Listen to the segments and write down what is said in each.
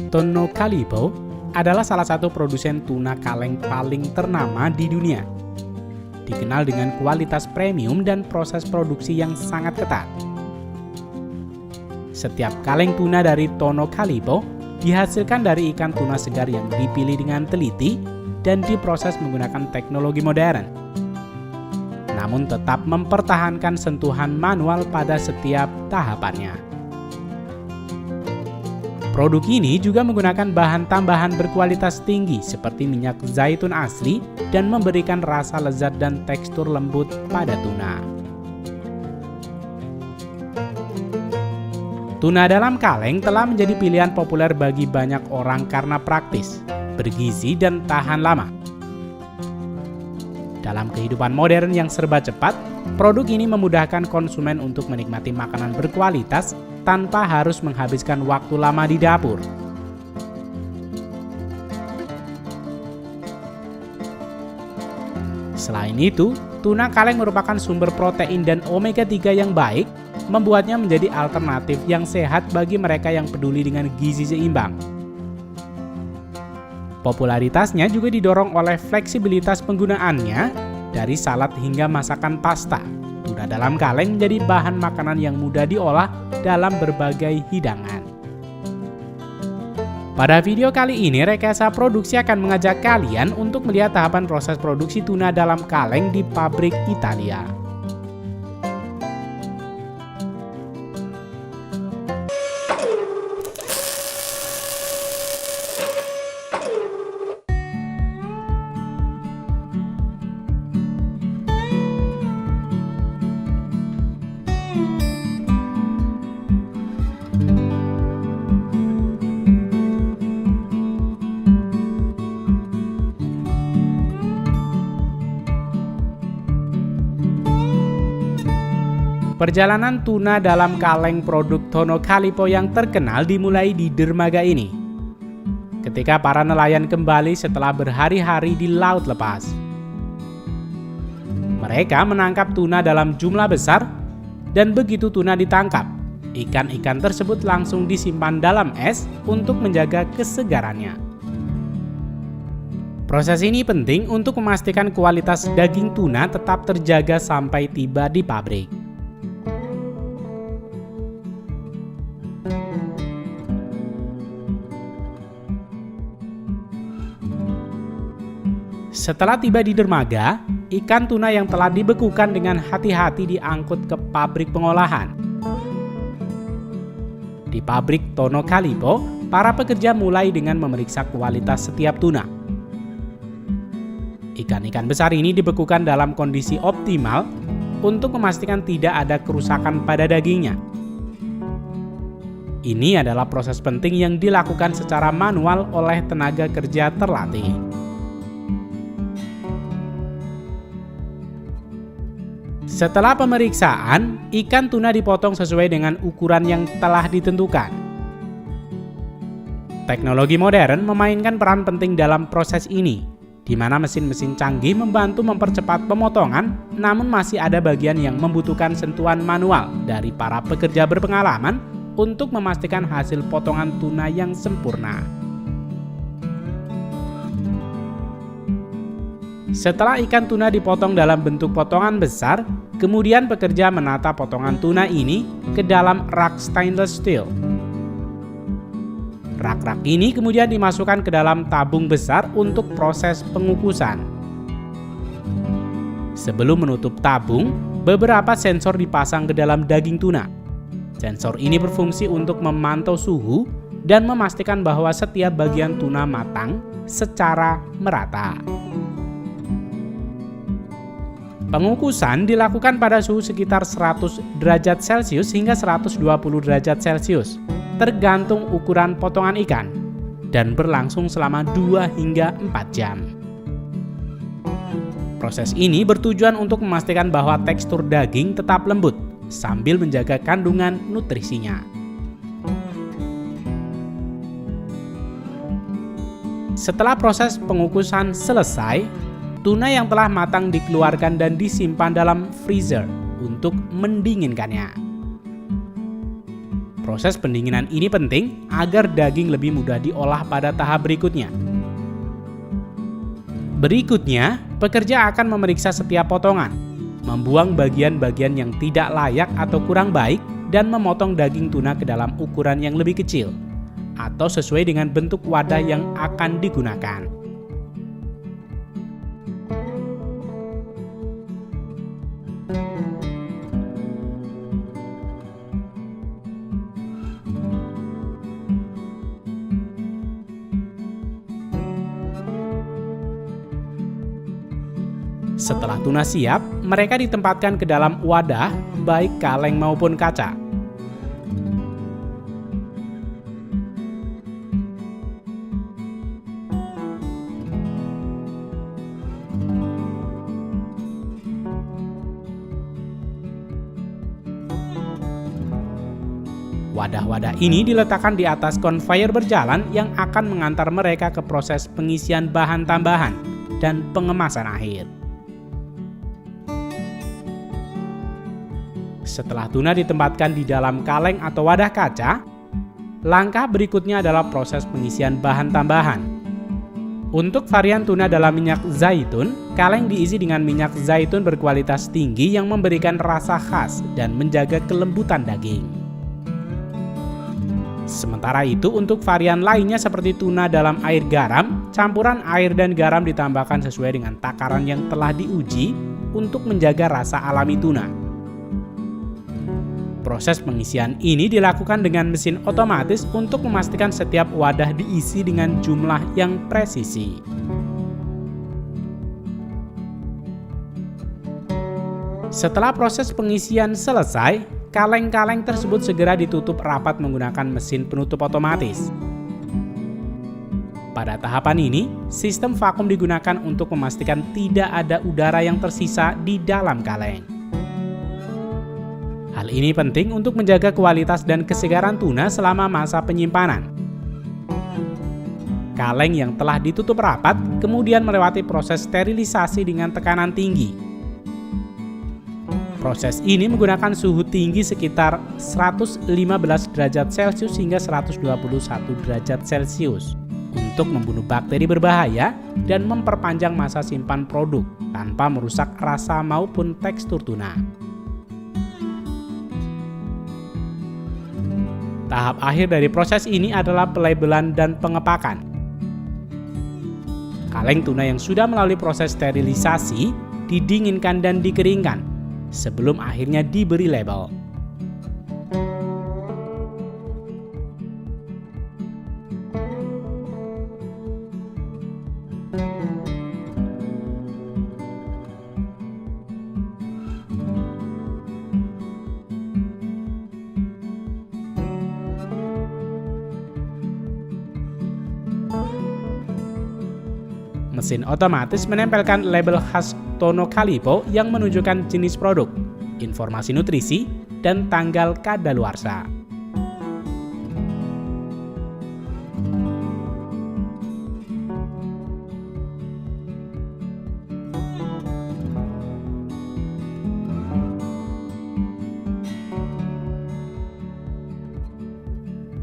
Tonocalipo adalah salah satu produsen tuna kaleng paling ternama di dunia. Dikenal dengan kualitas premium dan proses produksi yang sangat ketat. Setiap kaleng tuna dari Tonocalipo dihasilkan dari ikan tuna segar yang dipilih dengan teliti dan diproses menggunakan teknologi modern. Namun tetap mempertahankan sentuhan manual pada setiap tahapannya. Produk ini juga menggunakan bahan tambahan berkualitas tinggi seperti minyak zaitun asli dan memberikan rasa lezat dan tekstur lembut pada tuna. Tuna dalam kaleng telah menjadi pilihan populer bagi banyak orang karena praktis, bergizi, dan tahan lama. Dalam kehidupan modern yang serba cepat, produk ini memudahkan konsumen untuk menikmati makanan berkualitas tanpa harus menghabiskan waktu lama di dapur. Selain itu, tuna kaleng merupakan sumber protein dan omega 3 yang baik, membuatnya menjadi alternatif yang sehat bagi mereka yang peduli dengan gizi seimbang. Popularitasnya juga didorong oleh fleksibilitas penggunaannya, dari salad hingga masakan pasta. Tuna dalam kaleng menjadi bahan makanan yang mudah diolah dalam berbagai hidangan. Pada video kali ini, Rekayasa Produksi akan mengajak kalian untuk melihat tahapan proses produksi tuna dalam kaleng di pabrik Italia. Perjalanan tuna dalam kaleng produk Tonocalipo yang terkenal dimulai di dermaga ini. Ketika para nelayan kembali setelah berhari-hari di laut lepas. Mereka menangkap tuna dalam jumlah besar, dan begitu tuna ditangkap, ikan-ikan tersebut langsung disimpan dalam es untuk menjaga kesegarannya. Proses ini penting untuk memastikan kualitas daging tuna tetap terjaga sampai tiba di pabrik. Setelah tiba di dermaga, ikan tuna yang telah dibekukan dengan hati-hati diangkut ke pabrik pengolahan. Di pabrik Tonocalipo, para pekerja mulai dengan memeriksa kualitas setiap tuna. Ikan-ikan besar ini dibekukan dalam kondisi optimal untuk memastikan tidak ada kerusakan pada dagingnya. Ini adalah proses penting yang dilakukan secara manual oleh tenaga kerja terlatih. Setelah pemeriksaan, ikan tuna dipotong sesuai dengan ukuran yang telah ditentukan. Teknologi modern memainkan peran penting dalam proses ini, di mana mesin-mesin canggih membantu mempercepat pemotongan, namun masih ada bagian yang membutuhkan sentuhan manual dari para pekerja berpengalaman untuk memastikan hasil potongan tuna yang sempurna. Setelah ikan tuna dipotong dalam bentuk potongan besar, kemudian pekerja menata potongan tuna ini ke dalam rak stainless steel. Rak-rak ini kemudian dimasukkan ke dalam tabung besar untuk proses pengukusan. Sebelum menutup tabung, beberapa sensor dipasang ke dalam daging tuna. Sensor ini berfungsi untuk memantau suhu dan memastikan bahwa setiap bagian tuna matang secara merata. Pengukusan dilakukan pada suhu sekitar 100 derajat Celcius hingga 120 derajat Celcius, tergantung ukuran potongan ikan, dan berlangsung selama 2 hingga 4 jam. Proses ini bertujuan untuk memastikan bahwa tekstur daging tetap lembut, sambil menjaga kandungan nutrisinya. Setelah proses pengukusan selesai, tuna yang telah matang dikeluarkan dan disimpan dalam freezer untuk mendinginkannya. Proses pendinginan ini penting agar daging lebih mudah diolah pada tahap berikutnya. Berikutnya, pekerja akan memeriksa setiap potongan, membuang bagian-bagian yang tidak layak atau kurang baik, dan memotong daging tuna ke dalam ukuran yang lebih kecil, atau sesuai dengan bentuk wadah yang akan digunakan. Setelah tuna siap, mereka ditempatkan ke dalam wadah, baik kaleng maupun kaca. Wadah-wadah ini diletakkan di atas konveyor berjalan yang akan mengantar mereka ke proses pengisian bahan tambahan dan pengemasan akhir. Setelah tuna ditempatkan di dalam kaleng atau wadah kaca, langkah berikutnya adalah proses pengisian bahan tambahan. Untuk varian tuna dalam minyak zaitun, kaleng diisi dengan minyak zaitun berkualitas tinggi yang memberikan rasa khas dan menjaga kelembutan daging. Sementara itu, untuk varian lainnya seperti tuna dalam air garam, campuran air dan garam ditambahkan sesuai dengan takaran yang telah diuji untuk menjaga rasa alami tuna. Proses pengisian ini dilakukan dengan mesin otomatis untuk memastikan setiap wadah diisi dengan jumlah yang presisi. Setelah proses pengisian selesai, kaleng-kaleng tersebut segera ditutup rapat menggunakan mesin penutup otomatis. Pada tahapan ini, sistem vakum digunakan untuk memastikan tidak ada udara yang tersisa di dalam kaleng. Hal ini penting untuk menjaga kualitas dan kesegaran tuna selama masa penyimpanan. Kaleng yang telah ditutup rapat kemudian melewati proses sterilisasi dengan tekanan tinggi. Proses ini menggunakan suhu tinggi sekitar 115 derajat Celcius hingga 121 derajat Celcius untuk membunuh bakteri berbahaya dan memperpanjang masa simpan produk tanpa merusak rasa maupun tekstur tuna. Tahap akhir dari proses ini adalah pelabelan dan pengepakan. Kaleng tuna yang sudah melalui proses sterilisasi didinginkan dan dikeringkan sebelum akhirnya diberi label. Mesin otomatis menempelkan label khas Tonocalipo yang menunjukkan jenis produk, informasi nutrisi, dan tanggal kadaluarsa.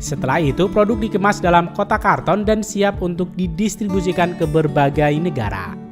Setelah itu, produk dikemas dalam kotak karton dan siap untuk didistribusikan ke berbagai negara.